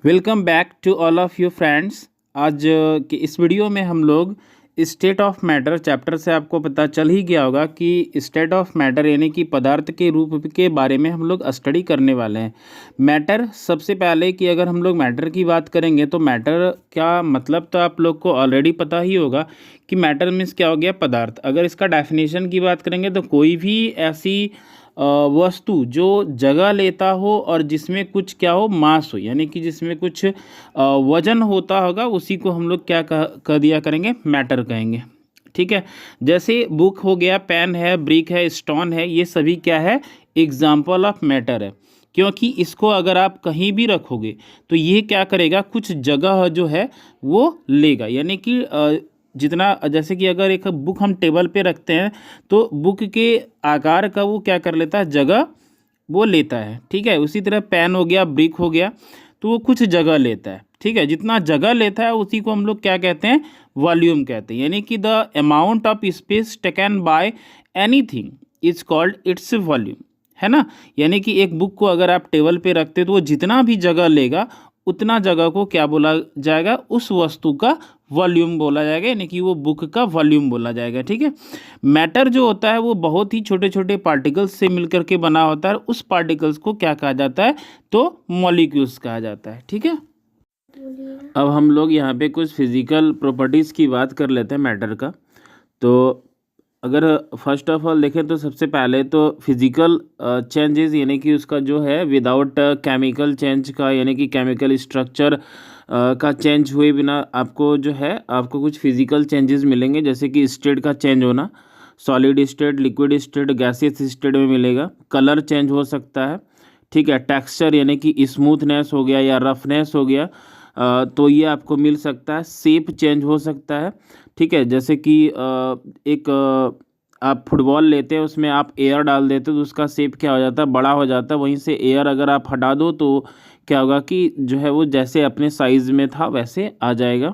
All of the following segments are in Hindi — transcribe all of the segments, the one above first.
Welcome back to all of you friends. आज के इस वीडियो में हम लोग स्टेट ऑफ मैटर चैप्टर से आपको पता चल ही गया होगा कि स्टेट ऑफ मैटर यानी कि पदार्थ के रूप के बारे में हम लोग स्टडी करने वाले हैं। मैटर, सबसे पहले कि अगर हम लोग मैटर की बात करेंगे तो मैटर क्या मतलब तो आप लोग को ऑलरेडी पता ही होगा कि मैटर मीन्स क्या हो गया, पदार्थ। अगर इसका डेफिनेशन की बात करेंगे तो कोई भी ऐसी वस्तु जो जगह लेता हो और जिसमें कुछ क्या हो, मास हो, यानी कि जिसमें कुछ वजन होता होगा, उसी को हम लोग क्या कह दिया करेंगे, मैटर कहेंगे। ठीक है। जैसे बुक हो गया, पेन है, ब्रिक है, स्टोन है, ये सभी क्या है, एग्जाम्पल ऑफ मैटर है। क्योंकि इसको अगर आप कहीं भी रखोगे तो ये क्या करेगा, कुछ जगह जो है वो लेगा। यानी कि जितना, जैसे कि अगर एक बुक हम टेबल पे रखते हैं तो बुक के आकार का वो क्या कर लेता है, जगह वो लेता है। ठीक है। उसी तरह पेन हो गया, ब्रिक हो गया, तो वो कुछ जगह लेता है। ठीक है। जितना जगह लेता है उसी को हम लोग क्या कहते हैं, वॉल्यूम कहते हैं। यानी कि the amount of space taken by anything is called its volume, है ना। यानी कि एक बुक को अगर आप टेबल पे रखते तो वो जितना भी जगह लेगा उतना जगह को क्या बोला जाएगा, उस वस्तु का वॉल्यूम बोला जाएगा, यानी कि वो बुक का वॉल्यूम बोला जाएगा। ठीक है। मैटर जो होता है वो बहुत ही छोटे छोटे पार्टिकल्स से मिलकर के बना होता है। उस पार्टिकल्स को क्या कहा जाता है, तो मॉलिक्यूल्स कहा जाता है। ठीक है। अब हम लोग यहाँ पे कुछ फिजिकल प्रॉपर्टीज़ की बात कर लेते हैं मैटर का। तो अगर फर्स्ट ऑफ ऑल देखें तो सबसे पहले तो फिजिकल चेंजेस, यानी कि उसका जो है विदाउट केमिकल चेंज का, यानी कि केमिकल स्ट्रक्चर का चेंज हुए बिना आपको जो है, आपको कुछ फिजिकल चेंजेस मिलेंगे। जैसे कि स्टेट का चेंज होना, solid state, liquid state, gaseous state में मिलेगा। कलर चेंज हो सकता है। ठीक है। टेक्सचर यानी कि स्मूथनेस हो गया या रफनेस हो गया, तो ये आपको मिल सकता है। शेप चेंज हो सकता है। ठीक है। जैसे कि एक आप फुटबॉल लेते हैं, उसमें आप एयर डाल देते हो तो उसका शेप क्या हो जाता है, बड़ा हो जाता है। वहीं से एयर अगर आप हटा दो तो क्या होगा कि जो है वो जैसे अपने साइज़ में था वैसे आ जाएगा।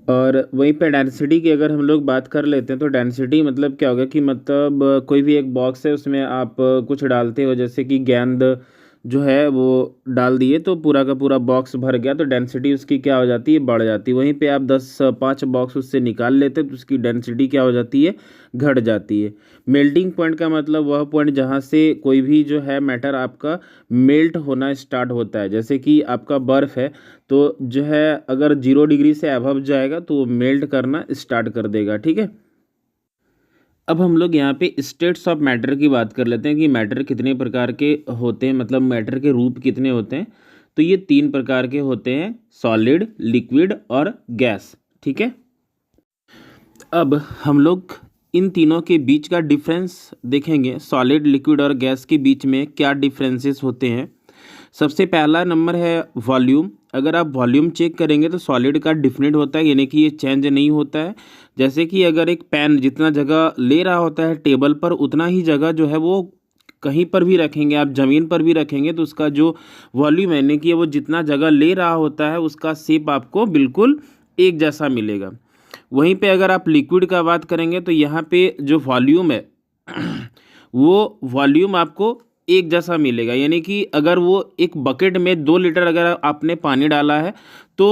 और वहीं पे डेंसिटी की अगर हम लोग बात कर लेते हैं तो डेंसिटी मतलब क्या होगा कि मतलब कोई भी एक बॉक्स है, उसमें आप कुछ डालते हो, जैसे कि गेंद जो है वो डाल दिए तो पूरा का पूरा बॉक्स भर गया, तो डेंसिटी उसकी क्या हो जाती है, बढ़ जाती है। वहीं पे आप 5 बॉक्स उससे निकाल लेते तो उसकी डेंसिटी क्या हो जाती है, घट जाती है। मेल्टिंग पॉइंट का मतलब वह पॉइंट जहाँ से कोई भी जो है मैटर आपका मेल्ट होना स्टार्ट होता है। जैसे कि आपका बर्फ़ है तो जो है अगर 0 डिग्री से अबव जाएगा तो वो मेल्ट करना स्टार्ट कर देगा। ठीक है। अब हम लोग यहाँ पे स्टेट्स ऑफ मैटर की बात कर लेते हैं कि मैटर कितने प्रकार के होते हैं, मतलब मैटर के रूप कितने होते हैं। तो ये 3 प्रकार के होते हैं, सॉलिड, लिक्विड और गैस। ठीक है। अब हम लोग इन तीनों के बीच का डिफरेंस देखेंगे। सॉलिड, लिक्विड और गैस के बीच में क्या डिफरेंसेस होते हैं। सबसे पहला नंबर है वॉल्यूम। अगर आप वॉल्यूम चेक करेंगे तो सॉलिड का डिफिनिट होता है, यानी कि ये चेंज नहीं होता है। जैसे कि अगर एक पेन जितना जगह ले रहा होता है टेबल पर, उतना ही जगह जो है वो कहीं पर भी रखेंगे, आप ज़मीन पर भी रखेंगे तो उसका जो वॉल्यूम है, यानी कि वो जितना जगह ले रहा होता है उसका शेप आपको बिल्कुल एक जैसा मिलेगा। वहीं पे अगर आप लिक्विड का बात करेंगे तो यहाँ पे जो वॉल्यूम है वो वॉल्यूम आपको एक जैसा मिलेगा। यानी कि अगर वो एक बकेट में 2 लीटर अगर आपने पानी डाला है तो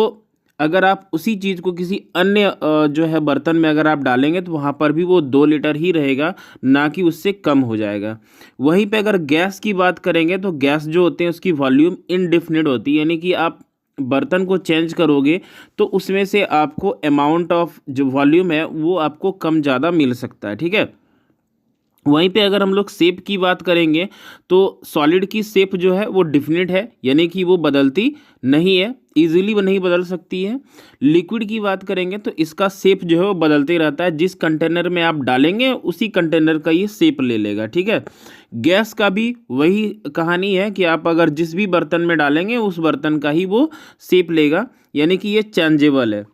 अगर आप उसी चीज़ को किसी अन्य जो है बर्तन में अगर आप डालेंगे तो वहाँ पर भी वो 2 लीटर ही रहेगा, ना कि उससे कम हो जाएगा। वहीं पे अगर गैस की बात करेंगे तो गैस जो होते हैं उसकी वॉल्यूम इनडिफिनिट होती है। यानी कि आप बर्तन को चेंज करोगे तो उसमें से आपको अमाउंट ऑफ जो वॉल्यूम है वो आपको कम ज़्यादा मिल सकता है। ठीक है। वहीं पे अगर हम लोग शेप की बात करेंगे तो सॉलिड की शेप जो है वो डिफिनिट है, यानी कि वो बदलती नहीं है, इजीली वो नहीं बदल सकती है। लिक्विड की बात करेंगे तो इसका शेप जो है वो बदलते रहता है, जिस कंटेनर में आप डालेंगे उसी कंटेनर का ये शेप ले लेगा। ठीक है। गैस का भी वही कहानी है कि आप अगर जिस भी बर्तन में डालेंगे उस बर्तन का ही वो शेप लेगा, यानी कि ये चेंजेबल है।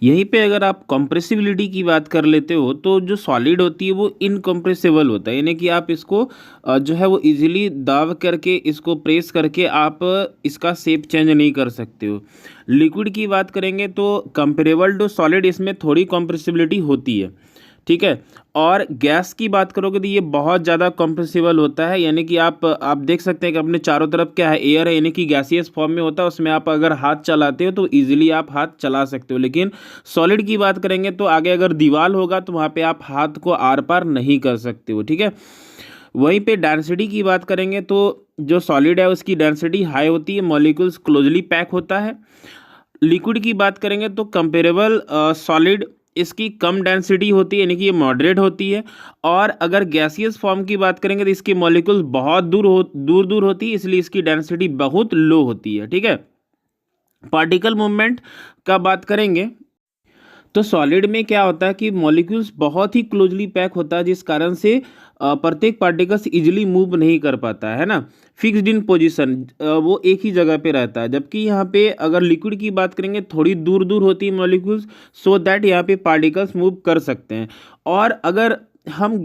यहीं पे अगर आप कंप्रेसिबिलिटी की बात कर लेते हो तो जो सॉलिड होती है वो इनकम्प्रेसिबल होता है, यानी कि आप इसको जो है वो इजीली दाब करके, इसको प्रेस करके आप इसका शेप चेंज नहीं कर सकते हो। लिक्विड की बात करेंगे तो कंपेरेबल टू सॉलिड इसमें थोड़ी कंप्रेसिबिलिटी होती है, ठीक है। और गैस की बात करोगे तो ये बहुत ज़्यादा कंप्रेसिबल होता है, यानी कि आप देख सकते हैं कि अपने चारों तरफ क्या है, एयर है, यानी कि गैसियस फॉर्म में होता है, उसमें आप अगर हाथ चलाते हो तो इजीली आप हाथ चला सकते हो। लेकिन सॉलिड की बात करेंगे तो आगे अगर दीवार होगा तो वहाँ पे आप हाथ को आर पार नहीं कर सकते हो, ठीक है। वहीं पे डेंसिटी की बात करेंगे तो जो सॉलिड है उसकी डेंसिटी हाई होती है, मॉलिक्यूल्स क्लोजली पैक होता है। लिक्विड की बात करेंगे तो कंपेरेबल सॉलिड, इसकी कम डेंसिटी होती है, यानी कि ये मॉडरेट होती है। और अगर गैसियस फॉर्म की बात करेंगे तो इसके मॉलिक्यूल्स बहुत दूर दूर होती है, इसलिए इसकी डेंसिटी बहुत लो होती है, ठीक है। पार्टिकल मूवमेंट का बात करेंगे तो सॉलिड में क्या होता है कि मॉलिक्यूल्स बहुत ही क्लोजली पैक होता है, जिस कारण से प्रत्येक पार्टिकल्स इजीली मूव नहीं कर पाता है ना, फिक्स्ड इन पोजीशन, वो एक ही जगह पे रहता है। जबकि यहाँ पे अगर लिक्विड की बात करेंगे थोड़ी दूर दूर होती है मॉलिक्यूल्स, सो दैट यहाँ पे पार्टिकल्स मूव कर सकते हैं। और अगर हम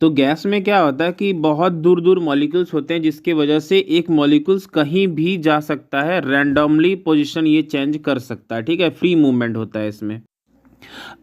तो गैस में क्या होता है कि बहुत दूर दूर मॉलिक्यूल्स होते हैं, जिसकी वजह से एक मॉलिक्यूल्स कहीं भी जा सकता है, रैंडमली पोजीशन ये चेंज कर सकता है, ठीक है, फ्री मूवमेंट होता है इसमें।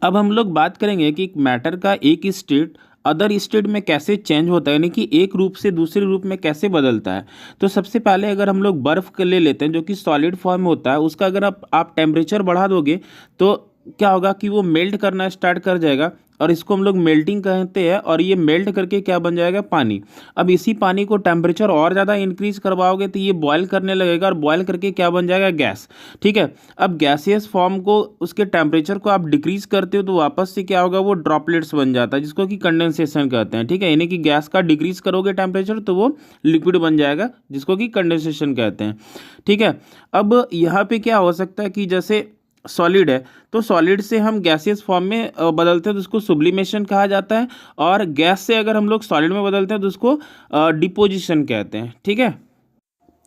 अब हम लोग बात करेंगे कि मैटर का एक स्टेट अदर स्टेट में कैसे चेंज होता है, यानी कि एक रूप से दूसरे रूप में कैसे बदलता है। तो सबसे पहले अगर हम लोग बर्फ़ के ले लेते हैं जो कि सॉलिड फॉर्म में होता है, उसका अगर आप टेम्परेचर बढ़ा दोगे तो क्या होगा कि वो मेल्ट करना स्टार्ट कर जाएगा, और इसको हम लोग मेल्टिंग कहते हैं। और ये मेल्ट करके क्या बन जाएगा, पानी। अब इसी पानी को टेम्परेचर और ज़्यादा इंक्रीज करवाओगे तो ये बॉयल करने लगेगा, और बॉयल करके क्या बन जाएगा, गैस, ठीक है। अब गैसियस फॉर्म को उसके टेम्परेचर को आप डिक्रीज करते हो तो वापस से क्या होगा, वो ड्रॉपलेट्स बन जाता है, जिसको कि कंडेंसेशन कहते हैं, ठीक है। यानी कि गैस का डिक्रीज करोगे टेम्परेचर तो वो लिक्विड बन जाएगा, जिसको कि कंडेंसेशन कहते हैं, ठीक है। अब यहाँ पे क्या हो सकता है कि जैसे सॉलिड है तो सॉलिड से हम गैसियस फॉर्म में बदलते हैं तो उसको सुब्लिमेशन कहा जाता है, और गैस से अगर हम लोग सॉलिड में बदलते हैं तो उसको डिपोजिशन कहते हैं, ठीक है।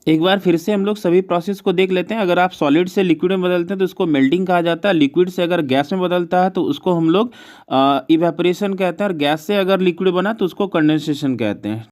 एक बार फिर से हम लोग सभी प्रोसेस को देख लेते हैं। अगर आप सॉलिड से लिक्विड में बदलते हैं तो उसको मेल्टिंग कहा जाता है, लिक्विड से अगर गैस में बदलता है तो उसको हम लोग इवेपोरेशन कहते हैं, और गैस से अगर लिक्विड बना तो उसको कंडेंसेशन कहते हैं।